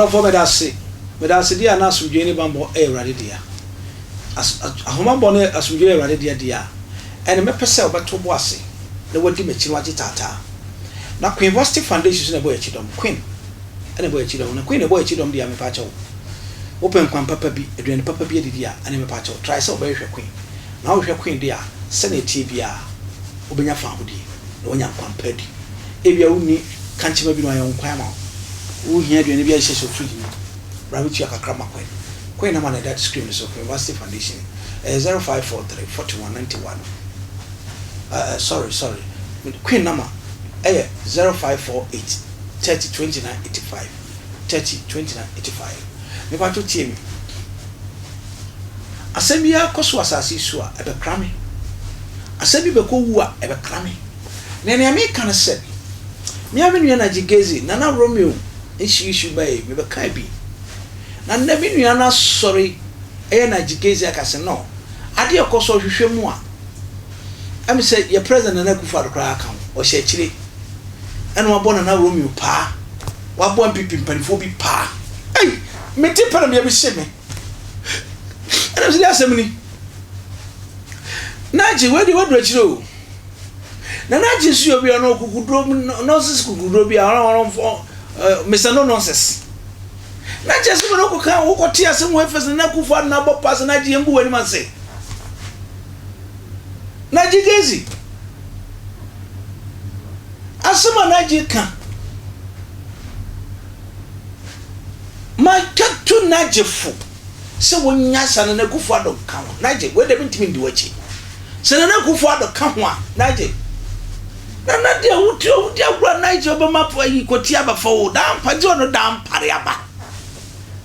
for me that's dia na asumdwe ni bambo Ewurade dia ahomabɔ ne asumdwe Ewurade dia and me pese obeto bo ase na wadi machi waji tata na Queen University Foundation na boy chidom Queen ene boy chidom na Queen boy chidom dia me pa chawo open kwan papa bi eduane papa bi dia ene me pa chawo try so boy hwe Queen na wo hwe Queen dia senate bia obenya fa hodi na wonya kwan padi ebia woni kanchima bi no ayon kwan ma wo hia eduane bi a hye so fridge ni rabbit ya kakra makwen Queen na man that screen so Queen University Foundation 0543 4191 sorry Queen number 0548 30 29 85 30 29 85 me pa to tie me asebia koso asase su a ebe krame asebi be ko wu a ebe krame na ne me kan se me avenu na Tvgh Nana Romeo issue by me be kai bi na ne bi nua na sorry na Tvgh akase no ade koso hwehwe mu a am say your president na kufa do kra account o she chire eno abo Nana Romeo pa wabo NPP mpanifo bi pa ei meti para me bi se me eno se asemni Nigel we di wodro chire o na Nigel su obi ono kukudro nonsense kukudro bi aron for Mr. No nonsense Nigel se no kuka wo kwoti asem wo efese na kufa na bo pass na Nigel mbu wani man say Tvgh asema Nigel kan ma katu Nigel fu se wonya sana na kufu ado kan Nigel we de bintimi ndi wachi se na kufu ado kan ho a Nigel na dia wuti dia gura Nigel be mapo yi koti aba fo da mpaje ono da mpare aba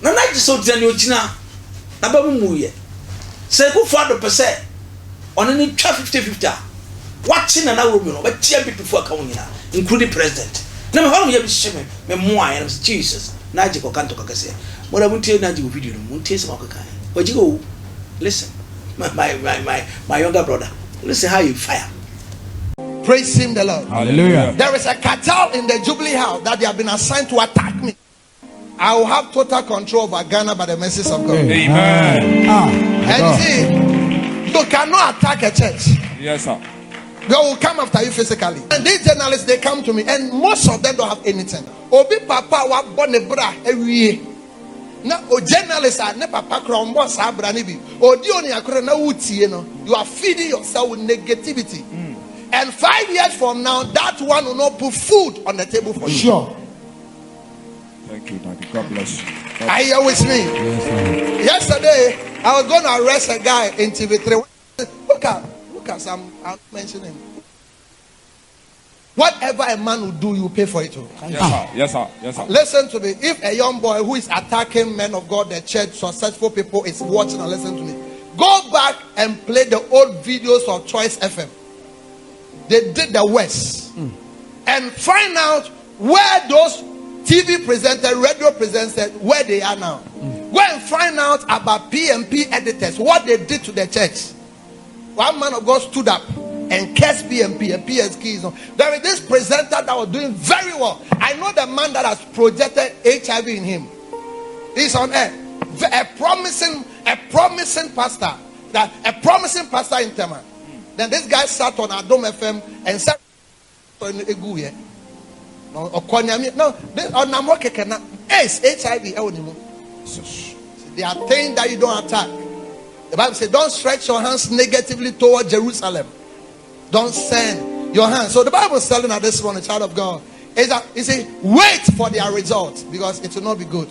na Nigel so tiani ochina na ba mu ye se kufu ado pese on any 50-50 watching Nana Romeo no but tia before account nyina including president na me hanu ye bi sheme me moa ya Jesus Nigel ko kanto kakase mo da buntie Nigel video no muntie se makaka wajigo listen my younger brother listen how you fire. Praise him the Lord. Hallelujah. There is a cartel in the Jubilee House that they have been assigned to attack me. I will have total control over Ghana by the mercies of God. Amen. And see, you cannot attack a church. Yes, sir. They will come after you physically. And these journalists, they come to me, and most of them don't have anything. Obi papa wa bone bra ewie. Na o journalists are ne papa krombo sa bra ne bi. Odi oni akore na wutie no. You are feeding yourself with negativity. And 5 years from now, that one will not put food on the table for you. Sure. Thank you, Daddy. God bless you. Are you here with me? Yes, yesterday, I was going to arrest a guy in Tvgh. Look at some, I'm mentioning. Whatever a man will do, you pay for it too. Yes, sir. Yes, sir. Yes, sir. Listen to me. If a young boy who is attacking men of God, the church, successful people is watching and listening to me, go back and play the old videos of Choice FM. They did the worst. And find out where those TV presenters, radio presenters, where they are now. Go and find out about PMP editors, what they did to the church. One man of God stood up and cursed PMP and PSK. There is this presenter that was doing very well. I know the man that has projected HIV in him. He's on air. A promising pastor. A promising pastor in Tema. Then this guy sat on Addo FM and said, "No, it's HIV. There are things that you don't attack. The Bible says, don't stretch your hands negatively toward Jerusalem. Don't send your hands." So the Bible is telling us this one, a child of God, is that you see, wait for their results because it will not be good.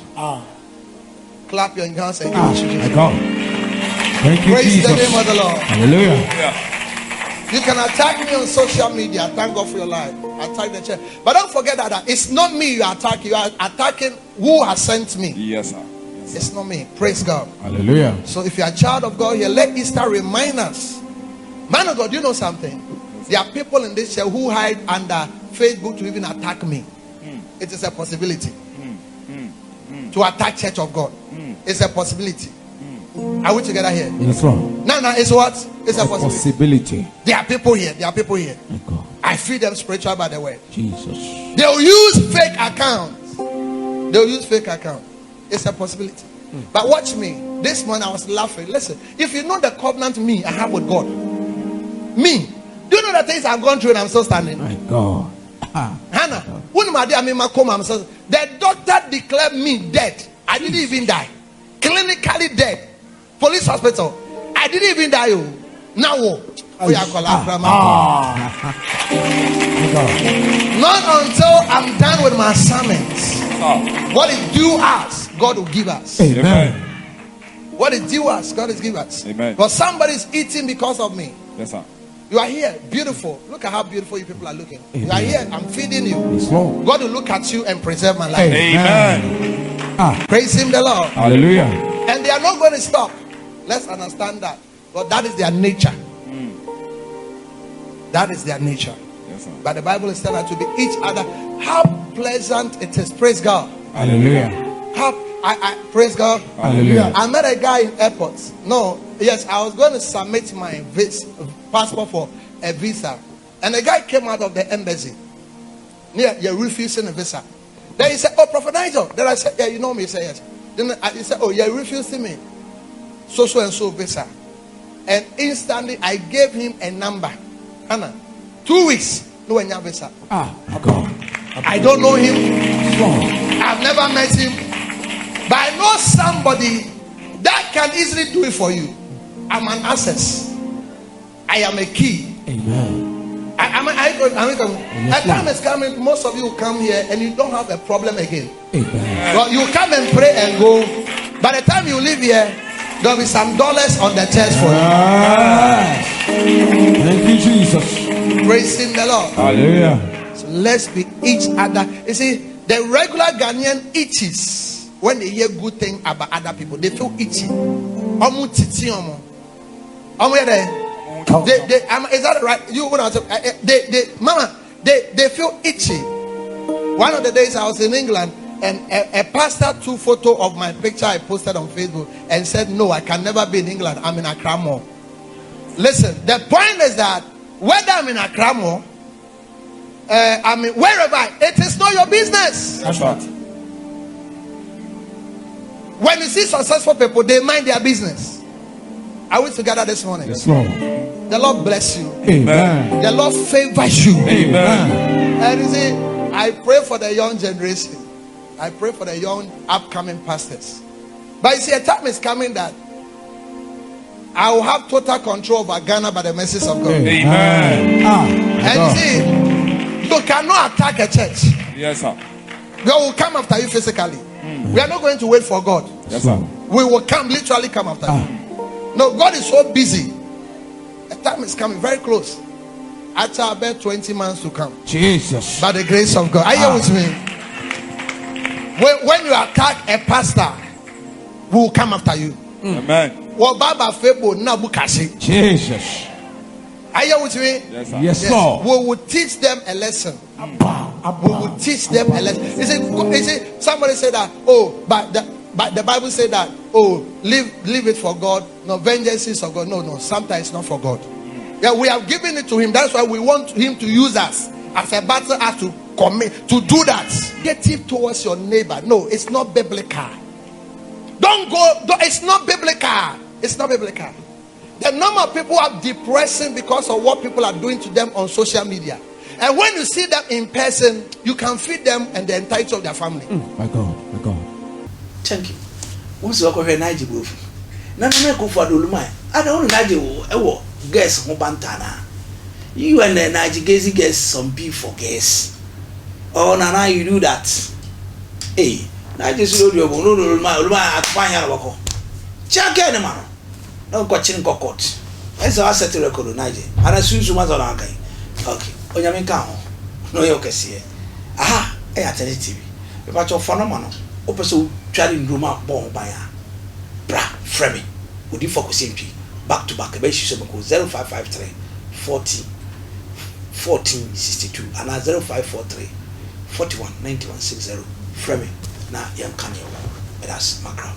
Clap your hands and Thank you, praise Jesus. the name of the Lord. Hallelujah. Yeah. You can attack me on social media. Thank God for your life. Attack the church. But don't forget that it's not me you are attacking. You are attacking who has sent me. Yes, sir. It's not me. Praise God. Hallelujah. So if you are a child of God here, let Easter remind us. Man of God, you know something? There are people in this church who hide under Facebook to even attack me. It is a possibility. To attack Church of God. It's a possibility. Are we together here? Yes, sir. No, it's what? It's a possibility. There are people here. I feed them spiritual by the word. Jesus. They'll use fake accounts. It's a possibility. But watch me. This morning I was laughing. Listen, if you know the covenant me I have with God, me, do you know the things I've gone through and I'm still standing? My God. Hannah, the doctor declared me dead. I didn't even die. Clinically dead. Police hospital. I didn't even die. Now, not until I'm done with my assignments. What is due us, God will give us. Amen. What is due us, God will give us. Amen. But somebody's eating because of me. Yes, sir. You are here, beautiful. Look at how beautiful you people are looking. Amen. You are here, I'm feeding you. Yes, Lord. God will look at you and preserve my life. Amen. Praise Him, the Lord. Hallelujah. And they are not going to stop. Let's understand that. But that is their nature. That is their nature. Yes, sir. But the Bible is telling us to be each other. How pleasant it is. Praise God. Hallelujah. How I praise God. Hallelujah. I met a guy in airport. Yes, I was going to submit my passport for a visa, and the guy came out of the embassy. Yeah, you're refusing a visa. Then he said, "Oh, Prophet Nigel." Then I said, "Yeah, you know me." He said, "Yes." Then he said, "Oh, you're refusing me so and so visa," and instantly I gave him a number. Anna, 2 weeks, no any visa. God. I don't know him. I've never met him. But I know somebody that can easily do it for you. I'm an access. I am a key. Amen. A time is coming, most of you will come here and you don't have a problem again. Amen. Well, you come and pray and go. By the time you leave here, there'll be some dollars on the chest for you. Thank you, Jesus. Praise Him, the Lord. Hallelujah. So let's be each other. You see, the regular Ghanaian itches. When they hear good thing about other people, they feel itchy. Is that right? You they feel itchy. One of the days I was in England and a pastor took photo of my picture I posted on Facebook and said, "No, I can never be in England. I'm in Accra Mall." Listen, the point is that whether I'm in Accra Mall, I mean wherever, it is not your business. That's right. When you see successful people, they mind their business. Are we together this morning? Yes, Lord. The Lord bless you. Amen. The Lord favors you. Amen. And you see, I pray for the young generation. I pray for the young upcoming pastors. But you see, a time is coming that I will have total control over Ghana by the mercies of God. Amen. And you see, you cannot attack a church. Yes, sir. God will come after you physically. We are not going to wait for God. Yes, sir. We will literally come after you. No, God is so busy. A time is coming very close. After about 20 months to come. Jesus. By the grace of God. Are you with me? When you attack a pastor, we will come after you. Amen. Jesus. Are you with me? Yes, sir. Yes, Lord. We will teach them a lesson. We will teach them a lesson. You see, somebody said that, but the Bible said that, leave it for God. No, vengeance is of God. No, sometimes it's not for God. Yeah, we have given it to Him. That's why we want Him to use us as a battle axe to commit to do that. Get it towards your neighbor. No, it's not biblical. It's not biblical. It's not biblical. The number of people are depressing because of what people are doing to them on social media. And when you see them in person, you can feed them and the entirety of their family. My God, my God. Thank you. Once you go here, Nigel, Nana go for Dulumai. I don't Nigel, guess Mobantana. You and the Nigel guess some beef for guess. Oh, Nana, you do that. Hey, Nigel, you don't know at Panya. Check any man. No coaching cockot. As I said to record Nigel, and I soon to Mazon. Okay. Onyaminka no ye okese aha alternative be ba cho phenomenon opeso twari ndroma bon ban a bra frame odi focus ntwi back to back be hwehwe me ko 0553 40 1462 and 0543 41 9160 frame na yam kan ye that's macro.